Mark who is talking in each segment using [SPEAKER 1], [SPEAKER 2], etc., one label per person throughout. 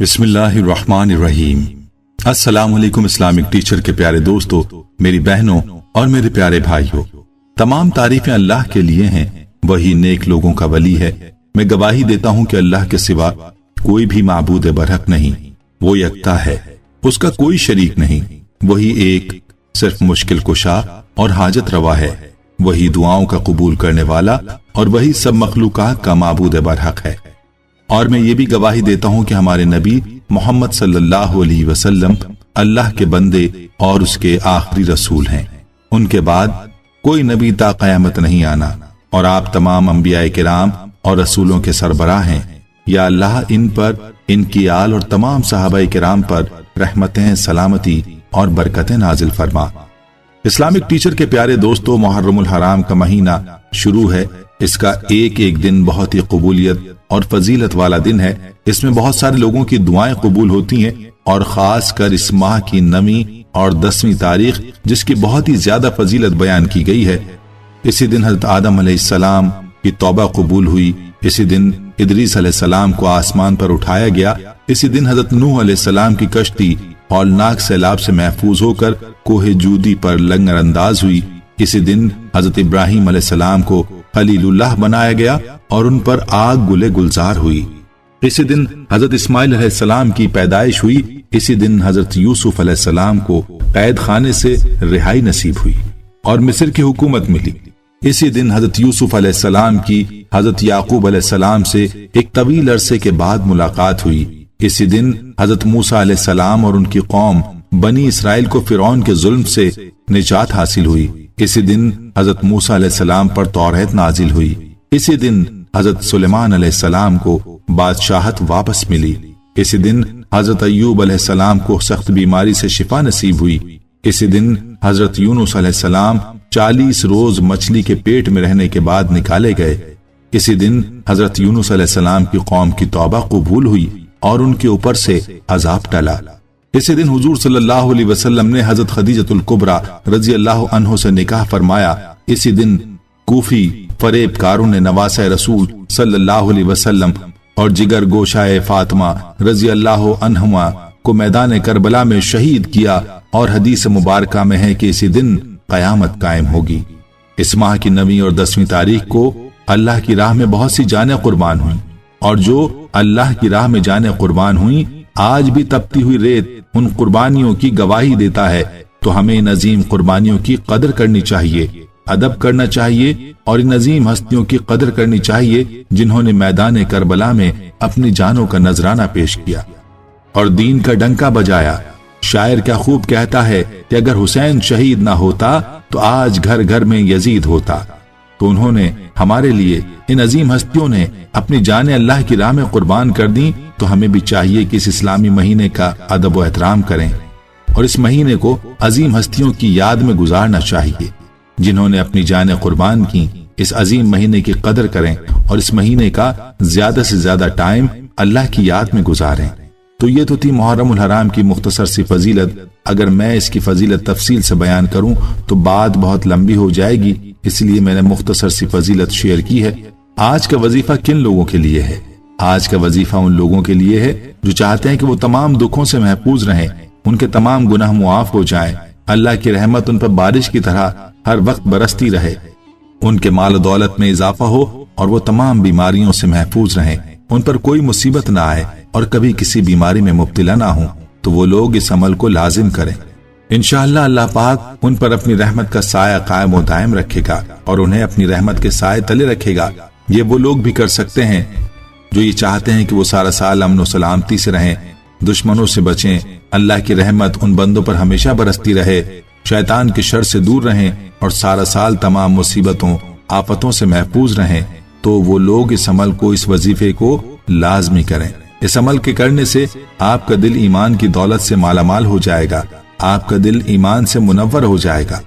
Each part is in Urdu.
[SPEAKER 1] بسم اللہ الرحمن الرحیم۔ السلام علیکم اسلامک ٹیچر کے پیارے دوستو، میری بہنوں اور میرے پیارے بھائیوں، تمام تعریفیں اللہ کے لیے ہیں، وہی نیک لوگوں کا ولی ہے۔ میں گواہی دیتا ہوں کہ اللہ کے سوا کوئی بھی معبود برحق نہیں، وہ یکتا ہے، اس کا کوئی شریک نہیں، وہی ایک صرف مشکل کشا اور حاجت روا ہے، وہی دعاؤں کا قبول کرنے والا اور وہی سب مخلوقات کا معبود برحق ہے۔ اور میں یہ بھی گواہی دیتا ہوں کہ ہمارے نبی محمد صلی اللہ علیہ وسلم اللہ کے بندے اور اس کے آخری رسول ہیں، ان کے بعد کوئی نبی تا قیامت نہیں آنا، اور آپ تمام انبیاء کرام اور رسولوں کے سربراہ ہیں۔ یا اللہ ان پر، ان کی آل اور تمام صحابہ کرام پر رحمتیں، سلامتی اور برکتیں نازل فرما۔ اسلامک ٹیچر کے پیارے دوستو، محرم الحرام کا مہینہ شروع ہے۔ اس کا ایک ایک دن بہت ہی قبولیت اور فضیلت والا دن ہے۔ اس میں بہت سارے لوگوں کی دعائیں قبول ہوتی ہیں، اور خاص کر اس ماہ کی 9ویں اور 10ویں تاریخ جس کی بہت ہی زیادہ فضیلت بیان کی گئی ہے۔ اسی دن حضرت آدم علیہ السلام کی توبہ قبول ہوئی، اسی دن ادریس علیہ السلام کو آسمان پر اٹھایا گیا، اسی دن حضرت نوح علیہ السلام کی کشتی ہولناک سیلاب سے محفوظ ہو کر کوہ جودی پر لنگر انداز ہوئی، اسی دن حضرت ابراہیم علیہ السلام کو خلیل اللہ بنایا گیا اور ان پر آگ گلے گلزار ہوئی، اسی دن حضرت اسماعیل علیہ السلام کی پیدائش ہوئی، اسی دن حضرت یوسف علیہ السلام کو قید خانے سے رہائی نصیب ہوئی اور مصر کی حکومت ملی، اسی دن حضرت یوسف علیہ السلام کی حضرت یعقوب علیہ السلام سے ایک طویل عرصے کے بعد ملاقات ہوئی، اسی دن حضرت موسیٰ علیہ السلام اور ان کی قوم بنی اسرائیل کو فرعون کے ظلم سے نجات حاصل ہوئی، اسی دن حضرت موسیٰ علیہ السلام پر توریت نازل ہوئی، اسی دن حضرت سلیمان علیہ السلام کو بادشاہت واپس ملی، اسی دن حضرت ایوب علیہ السلام کو سخت بیماری سے شفا نصیب ہوئی، اسی دن حضرت یونس علیہ السلام 40 روز مچھلی کے پیٹ میں رہنے کے بعد نکالے گئے، اسی دن حضرت یونس علیہ السلام کی قوم کی توبہ قبول ہوئی اور ان کے اوپر سے عذاب ٹلا، اسی دن حضور صلی اللہ علیہ وسلم نے حضرت خدیجۃ الکبریٰ رضی اللہ عنہ سے نکاح فرمایا، اسی دن کوفی فریب کاروں نے نواسہ رسول صلی اللہ علیہ وسلم اور جگر گوشائے فاطمہ رضی اللہ عنہما کو میدان کربلا میں شہید کیا، اور حدیث مبارکہ میں ہے کہ اسی دن قیامت قائم ہوگی۔ اس ماہ کی 9ویں اور 10ویں تاریخ کو اللہ کی راہ میں بہت سی جانیں قربان ہوئیں، اور جو اللہ کی راہ میں جانیں قربان ہوئیں آج بھی تپتی ہوئی ریت ان قربانیوں کی گواہی دیتا ہے، تو ہمیں ان عظیم قربانیوں کی قدر کرنی چاہیے، ادب کرنا چاہیے، اور ان عظیم ہستیوں کی قدر کرنی چاہیے جنہوں نے میدان کربلا میں اپنی جانوں کا نذرانہ پیش کیا اور دین کا ڈنکا بجایا۔ شاعر کیا خوب کہتا ہے کہ اگر حسین شہید نہ ہوتا تو آج گھر گھر میں یزید ہوتا۔ تو انہوں نے ہمارے لیے، ان عظیم ہستیوں نے اپنی جانیں اللہ کی راہ میں قربان کر دیں، تو ہمیں بھی چاہیے کہ اس اسلامی مہینے کا ادب و احترام کریں، اور اس مہینے کو عظیم ہستیوں کی یاد میں گزارنا چاہیے جنہوں نے اپنی جانیں قربان کی۔ اس عظیم مہینے کی قدر کریں اور اس مہینے کا زیادہ سے زیادہ ٹائم اللہ کی یاد میں گزاریں۔ تو یہ تو تھی محرم الحرام کی مختصر سی فضیلت۔ اگر میں اس کی فضیلت تفصیل سے بیان کروں تو بات بہت لمبی ہو جائے گی، اس لیے میں نے مختصر سی فضیلت شیئر کی ہے۔ آج کا وظیفہ کن لوگوں کے لیے ہے؟ آج کا وظیفہ ان لوگوں کے لیے ہے جو چاہتے ہیں کہ وہ تمام دکھوں سے محفوظ رہیں، ان کے تمام گناہ معاف ہو جائیں، اللہ کی رحمت ان پر بارش کی طرح ہر وقت برستی رہے، ان کے مال و دولت میں اضافہ ہو، اور وہ تمام بیماریوں سے محفوظ رہیں، ان پر کوئی مصیبت نہ آئے اور کبھی کسی بیماری میں مبتلا نہ ہوں۔ تو وہ لوگ اس عمل کو لازم کریں، انشاءاللہ اللہ پاک ان پر اپنی رحمت کا سایہ قائم و دائم رکھے گا اور انہیں اپنی رحمت کے سائے تلے رکھے گا۔ یہ وہ لوگ بھی کر سکتے ہیں جو یہ چاہتے ہیں کہ وہ سارا سال امن و سلامتی سے رہیں، دشمنوں سے بچیں، اللہ کی رحمت ان بندوں پر ہمیشہ برستی رہے، شیطان کے شر سے دور رہیں اور سارا سال تمام مصیبتوں آفتوں سے محفوظ رہیں۔ تو وہ لوگ اس عمل کو، اس وظیفے کو لازمی کریں۔ اس عمل کے کرنے سے آپ کا دل ایمان کی دولت سے مالا مال ہو جائے گا، آپ کا دل ایمان سے منور ہو جائے گا۔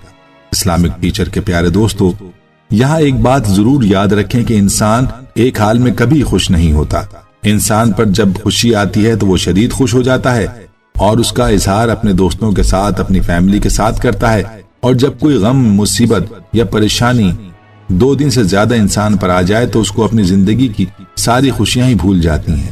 [SPEAKER 1] اسلامک ٹیچر کے پیارے دوستو، یہاں ایک بات ضرور یاد رکھیں کہ انسان ایک حال میں کبھی خوش نہیں ہوتا۔ انسان پر جب خوشی آتی ہے تو وہ شدید خوش ہو جاتا ہے اور اس کا اظہار اپنے دوستوں کے ساتھ، اپنی فیملی کے ساتھ کرتا ہے، اور جب کوئی غم، مصیبت یا پریشانی 2 دن سے زیادہ انسان پر آ جائے تو اس کو اپنی زندگی کی ساری خوشیاں ہی بھول جاتی ہیں۔